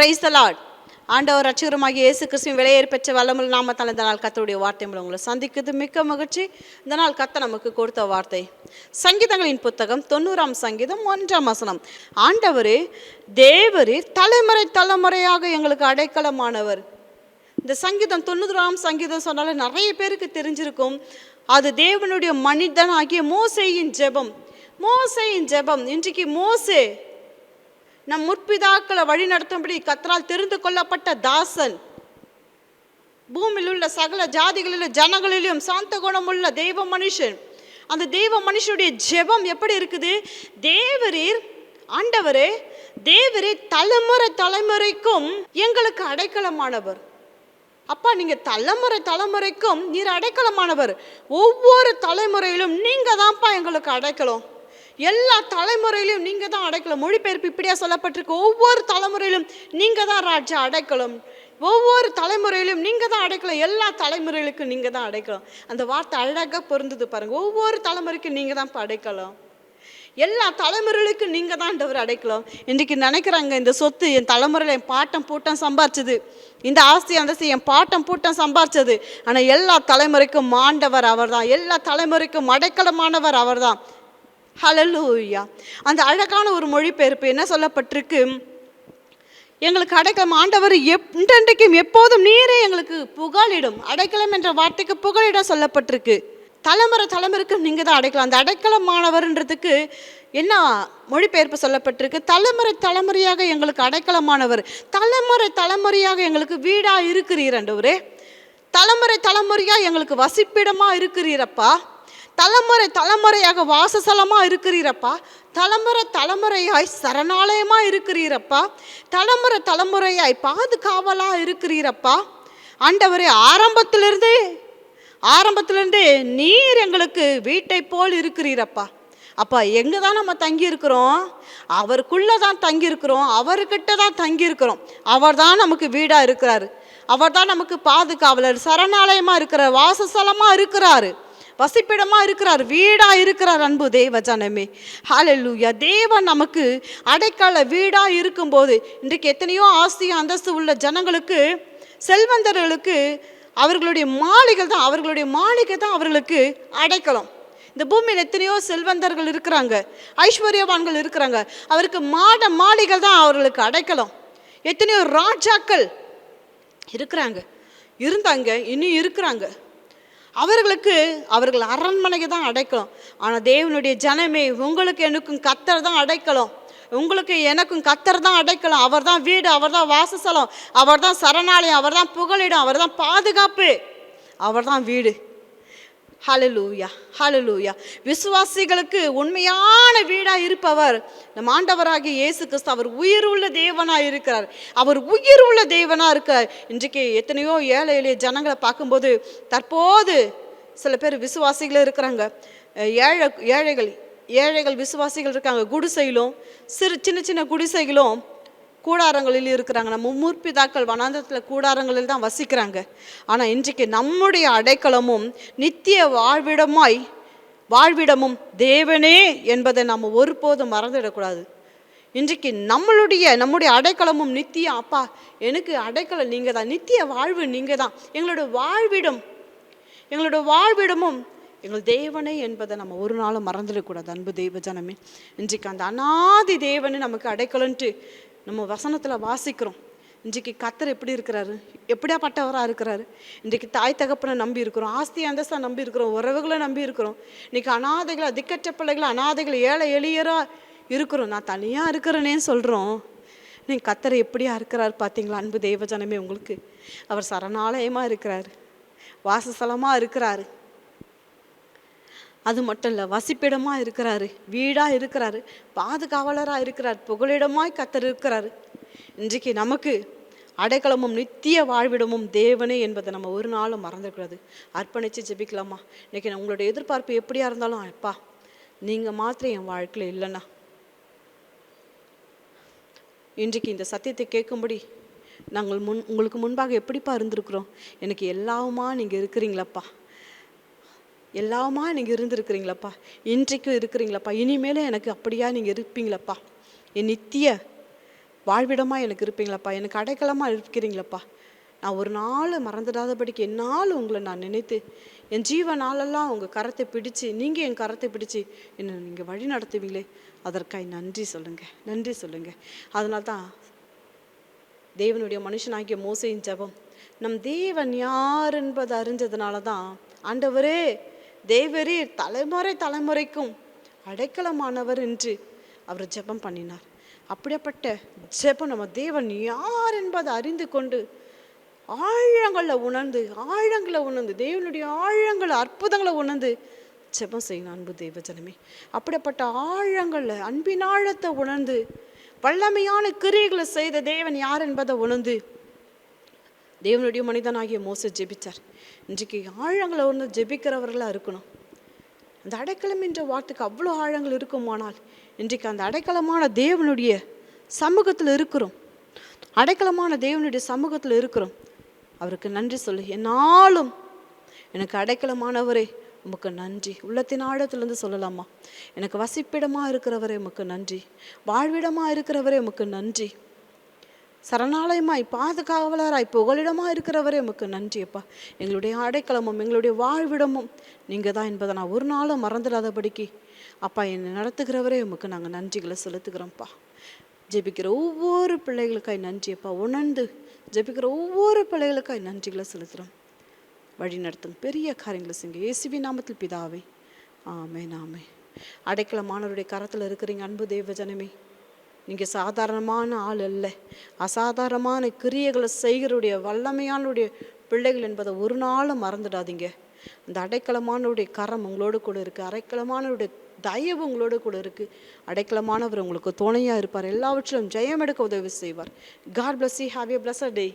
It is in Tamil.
Praise the Lord. ஆண்டவர் ரட்சகருமாகிய இயேசு கிறிஸ்துவின் விலையேறி பெற்ற வல்லமுள்ள நாமத்தால் இந்த நாள் கர்த்தருடைய வார்த்தை மூலம் உங்களை சந்திக்கிறது மிக்க மகிழ்ச்சி. இந்த நாள் கர்த்தர் நமக்கு கொடுத்த வார்த்தை சங்கீதங்களின் புத்தகம் 90ஆம் சங்கீதம் 1ஆம் வசனம். ஆண்டவரே தேவரீர் தலைமுறை தலைமுறையாக எங்களுக்கு அடைக்கலமானவர். இந்த சங்கீதம் 90ஆம் சங்கீதம் சொன்னால நிறைய பேருக்கு தெரிஞ்சிருக்கும். அது தேவனுடைய மனிதன் ஆகிய மோசேயின் ஜெபம். மோசேயின் ஜெபம். இன்றைக்கு மோசே நம் முற்பிதாக்களை வழி நடத்தும்படி கர்த்தரால் தெரிந்து கொள்ளப்பட்ட தாசன். பூமியில் உள்ள சகல ஜாதிகளிலும் ஜனங்களிலும் சாந்த குணமுள்ள தெய்வ மனுஷன். அந்த தெய்வ மனுஷனுடைய ஜெபம் எப்படி இருக்குது? தேவரீர், ஆண்டவரே தேவரீர் தலைமுறை தலைமுறைக்கும் எங்களுக்கு அடைக்கலமானவர். அப்பா, நீங்க தலைமுறை தலைமுறைக்கும் நீர் அடைக்கலமானவர். ஒவ்வொரு தலைமுறையிலும் நீங்க தான்ப்பா எங்களுக்கு அடைக்கலம். எல்லா தலைமுறையிலும் நீங்க தான் அடைக்கலம். மொழிபெயர்ப்பு இப்படியா சொல்லப்பட்டிருக்கு. ஒவ்வொரு தலைமுறையிலும் நீங்க தான் ராஜா அடைக்கலம். ஒவ்வொரு தலைமுறையிலும் நீங்க தான் அடைக்கலம். எல்லா தலைமுறைகளுக்கும் நீங்க தான் அடைக்கலம். அந்த வார்த்தை அழகாக பொருந்தது பாருங்க. ஒவ்வொரு தலைமுறைக்கும் நீங்க தான் அடைக்கலம். எல்லா தலைமுறைகளுக்கும் நீங்க தான் அடைக்கலாம். இன்றைக்கு நினைக்கிறாங்க, இந்த சொத்து என் தலைமுறையில் என் பாட்டம் பூட்டம் சம்பாரிச்சது, இந்த ஆஸ்தி அந்தஸ்து என் பாட்டம் பூட்டம் சம்பாரிச்சது. ஆனால் எல்லா தலைமுறைக்கும் ஆண்டவர் அவர் தான். எல்லா தலைமுறைக்கும் அடைக்கலமானவர் அவர் தான். ஹல்லேலூயா. அந்த அழகான ஒரு மொழிபெயர்ப்பு என்ன சொல்லப்பட்டிருக்கு? எங்களுக்கு அடைக்கலம் ஆண்டவர் என்றென்றைக்கும் எப்போதும் நீரே எங்களுக்கு புகழிடும். அடைக்கலம் என்ற வார்த்தைக்கு புகழிடம் சொல்லப்பட்டிருக்கு. தலைமுறை தலைமுறைக்கு நீங்கள் தான் அடைக்கலாம். அந்த அடைக்கலமானவர்ன்றதுக்கு என்ன மொழிபெயர்ப்பு சொல்லப்பட்டிருக்கு? தலைமுறை தலைமுறையாக எங்களுக்கு அடைக்கலமானவர். தலைமுறை தலைமுறையாக எங்களுக்கு வீடாக இருக்கிறீர் ஆண்டவரே. தலைமுறை தலைமுறையாக எங்களுக்கு வசிப்பிடமாக இருக்கிறீரப்பா. தலைமுறை தலைமுறையாக வாசஸ்தலமாக இருக்கிறீரப்பா. தலைமுறை தலைமுறையாய் சரணாலயமாக இருக்கிறீரப்பா. தலைமுறை தலைமுறையாய் பாதுகாவலாக இருக்கிறீரப்பா. ஆண்டவரே, ஆரம்பத்திலிருந்தே நீர் எங்களுக்கு வீட்டை போல் இருக்கிறீரப்பா. அப்பா, எங்கே தான் நம்ம தங்கியிருக்கிறோம்? அவருக்குள்ளே தான் தங்கியிருக்கிறோம். அவர்கிட்ட தான் தங்கியிருக்கிறோம். அவர் தான் நமக்கு வீடாக இருக்கிறாரு. அவர் தான் நமக்கு பாதுகாவலர், சரணாலயமாக இருக்கிறார், வாசஸ்தலமாக இருக்கிறாரு, வசிப்பிடமாக இருக்கிறார், வீடாக இருக்கிறார். அன்பு தேவ ஜனமே, ஹல்லேலூயா. தேவன் நமக்கு அடைக்கல வீடாக இருக்கும்போது இன்றைக்கு எத்தனையோ ஆஸ்தி அந்தஸ்து உள்ள ஜனங்களுக்கு, செல்வந்தர்களுக்கு அவர்களுடைய மாளிகை தான் அவர்களுக்கு அடைக்கலம். இந்த பூமியில் எத்தனையோ செல்வந்தர்கள் இருக்கிறாங்க, ஐஸ்வர்யவான்கள் இருக்கிறாங்க. அவருக்கு மாளிகை தான் அவர்களுக்கு அடைக்கலம். எத்தனையோ ராஜாக்கள் இருந்தாங்க, இன்னும் இருக்கிறாங்க. அவர்கள் அரண்மனைக்கு தான் அடைக்கலம். ஆனால் தேவனுடைய ஜனமே, உங்களுக்கு எனக்கும் கர்த்தர் தான் அடைக்கலம். உங்களுக்கு எனக்கும் கர்த்தர் தான் அடைக்கலாம். அவர் தான் வீடு, அவர் தான் வாசஸ்தலம், அவர் தான் சரணாலயம், அவர் தான் புகலிடம், அவர் தான் பாதுகாப்பு, அவர் தான் வீடு. ஹல்லேலூயா, ஹல்லேலூயா. விசுவாசிகளுக்கு உண்மையான வீடாக இருப்பவர் நம் ஆண்டவராகிய இயேசு கிறிஸ்து. அவர் உயிர் உள்ள தேவனாக இருக்கிறார். அவர் உயிர் உள்ள தேவனாக இருக்கார். இன்றைக்கு எத்தனையோ ஏழை எளிய ஜனங்களை பார்க்கும்போது, தற்போது சில பேர் விசுவாசிகள் இருக்கிறாங்க, ஏழைகள் விசுவாசிகள் இருக்காங்க. குடிசையிலும் சின்ன சின்ன குடிசைகளும் கூடாரங்களில் இருக்கிறாங்க. நம்ம முற்பிதாக்கள் வனாந்தரத்தில் கூடாரங்களில் தான் வசிக்கிறாங்க. ஆனால் இன்றைக்கு நம்முடைய அடைக்கலமும் நித்திய வாழ்விடமும் தேவனே என்பதை நம்ம ஒருபோதும் மறந்துவிடக்கூடாது. இன்றைக்கு நம்முடைய அடைக்கலமும் நித்தியம். அப்பா, எனக்கு அடைக்கலம் நீங்கள் தான், நித்திய வாழ்வு நீங்கள் தான், எங்களோட வாழ்விடமும் எங்கள் தேவனே என்பதை நம்ம ஒரு நாளும் மறந்துடக்கூடாது. அன்பு தெய்வ ஜனமே, இன்றைக்கு அந்த அநாதி தேவனை நமக்கு அடைக்கலன்ட்டு நம்ம வசனத்தில் வாசிக்கிறோம். இன்றைக்கு கர்த்தர் எப்படி இருக்கிறாரு? எப்படியாப்பட்டவராக இருக்கிறாரு? இன்றைக்கு தாய் தகப்பனை நம்பி இருக்கிறோம், ஆஸ்தி அந்தஸ்தை நம்பி இருக்கிறோம், உறவுகளை நம்பி இருக்கிறோம். இன்றைக்கி அநாதைகளை, திக்கற்ற பிள்ளைகளை, அநாதைகளை, ஏழை எளியராக இருக்கிறோம். நான் தனியாக இருக்கிறேனேன்னு சொல்கிறோம். நீங்கள் கர்த்தர் எப்படியா இருக்கிறார் பார்த்தீங்களா? அன்பு தெய்வ ஜனமே, உங்களுக்கு அவர் சரணாலயமாக இருக்கிறார், வாசஸ்தலமாக இருக்கிறாரு. அது மட்டும் இல்லை, வசிப்பிடமாக இருக்கிறாரு, வீடாக இருக்கிறாரு, பாதுகாவலராக இருக்கிறார், புகலிடமாய் கர்த்தர் இருக்கிறாரு. இன்றைக்கு நமக்கு அடைக்கலமும் நித்திய வாழ்விடமும் தேவனே என்பதை நம்ம ஒரு நாளும் மறந்துக்கூடாது. அர்ப்பணித்து ஜெபிக்கலாமா? இன்றைக்கி உங்களோட எதிர்பார்ப்பு எப்படியா இருந்தாலும், அப்பா நீங்கள் மாத்திரம் என் வாழ்க்கையில் இல்லைண்ணா, இன்றைக்கு இந்த சத்தியத்தை கேட்கும்படி நாங்கள் உங்களுக்கு முன்பாக எப்படிப்பா இருந்திருக்கிறோம்? எனக்கு எல்லாமா நீங்கள் இருக்கிறீங்களப்பா, எல்லாமா நீங்கள் இருந்திருக்கிறீங்களப்பா, இன்றைக்கும் இருக்கிறீங்களப்பா, இனிமேலும் எனக்கு அப்படியா நீங்கள் இருப்பீங்களப்பா. என் நித்திய வாழ்விடமாக எனக்கு இருப்பீங்களப்பா, எனக்கு அடைக்கலமாக இருக்கிறீங்களப்பா. நான் ஒரு நாள் மறந்துடாதபடிக்கு என்னால் உங்களை நான் நினைத்து என் ஜீவ நாளெல்லாம் உங்கள் கரத்தை பிடிச்சு, நீங்கள் என் கரத்தை பிடிச்சு என்னை நீங்கள் வழி நடத்துவீங்களே, அதற்காக நன்றி சொல்லுங்கள், நன்றி சொல்லுங்கள். அதனால தான் தேவனுடைய மனுஷனாகிய மோசேயின் ஜெபம், நம் தேவன் யார் என்பது அறிஞ்சதுனால தான் ஆண்டவரே தேவரே தலைமுறை தலைமுறைக்கும் அடைக்கலமானவர் என்று அவர் ஜெபம் பண்ணினார். அப்படிப்பட்ட ஜெபம் நம்ம தேவன் யார் என்பதை அறிந்து கொண்டு ஆழங்களில் உணர்ந்து தேவனுடைய ஆழங்கள் அற்புதங்களை உணர்ந்து ஜெபம் செய்யணும் அன்பு தேவ ஜனமே. அப்படிப்பட்ட ஆழங்களில் அன்பின் ஆழத்தை உணர்ந்து வல்லமையான கிரியைகளை செய்த தேவன் யார் என்பதை உணர்ந்து தேவனுடைய மனிதனாகிய மோசே ஜெபிச்சார். இன்றைக்கு ஆழங்களை உணர்ந்து ஜெபிக்கிறவர்களாக இருக்கணும். அந்த அடைக்கலம் என்ற வார்த்தைக்கு அவ்வளோ ஆழங்கள் இருக்குமானால் இன்றைக்கு அந்த அடைக்கலமான தேவனுடைய சமூகத்தில் இருக்கிறோம். அடைக்கலமான தேவனுடைய சமூகத்தில் இருக்கிறோம். அவருக்கு நன்றி சொல்லு. என்னாலும் எனக்கு அடைக்கலமானவரே உமக்கு நன்றி. உள்ளத்தின் ஆழத்திலிருந்து சொல்லலாமா, எனக்கு வசிப்பிடமாக இருக்கிறவரே உமக்கு நன்றி, வாழ்விடமாக இருக்கிறவரே உமக்கு நன்றி, சரணாலயமாய் பாதுகாவலராய் புகலிடமாக இருக்கிறவரே உமக்கு நன்றி அப்பா. எங்களுடைய அடைக்கலமும் எங்களுடைய வாழ்விடமும் நீங்கள் தான் என்பதை நான் ஒரு நாளும் மறந்துடாதபடிக்கு அப்பா என்னை நடத்துகிறவரே உமக்கு நாங்கள் நன்றிகளை செலுத்துகிறோம்ப்பா. ஜெபிக்கிற ஒவ்வொரு பிள்ளைகளுக்காய் நன்றி அப்பா. உணர்ந்து ஜெபிக்கிற ஒவ்வொரு பிள்ளைகளுக்காய் நன்றிகளை செலுத்துகிறோம். வழி நடத்தும் பெரிய காரியங்களை செய்யுங்க இயேசுவின் நாமத்தில் பிதாவே, ஆமென் ஆமென். அடைக்கலமானவருடைய கரத்தில் இருக்கிறீங்க அன்பு தேவ ஜனமே. நீங்கள் சாதாரணமான ஆள் அல்ல, அசாதாரணமான கிரியைகளை செய்கிறவுடைய வல்லமையானுடைய பிள்ளைகள் என்பதை ஒரு நாளும் மறந்துடாதீங்க. அந்த அடைக்கலமானவருடைய கரம் உங்களோடு கூட இருக்குது, அடைக்கலமானவருடைய தயவு உங்களோடு கூட இருக்குது. அடைக்கலமானவர் உங்களுக்கு துணையாக இருப்பார், எல்லாவற்றிலும் ஜெயம் எடுக்க உதவி செய்வார். God bless you. Have a blessed day.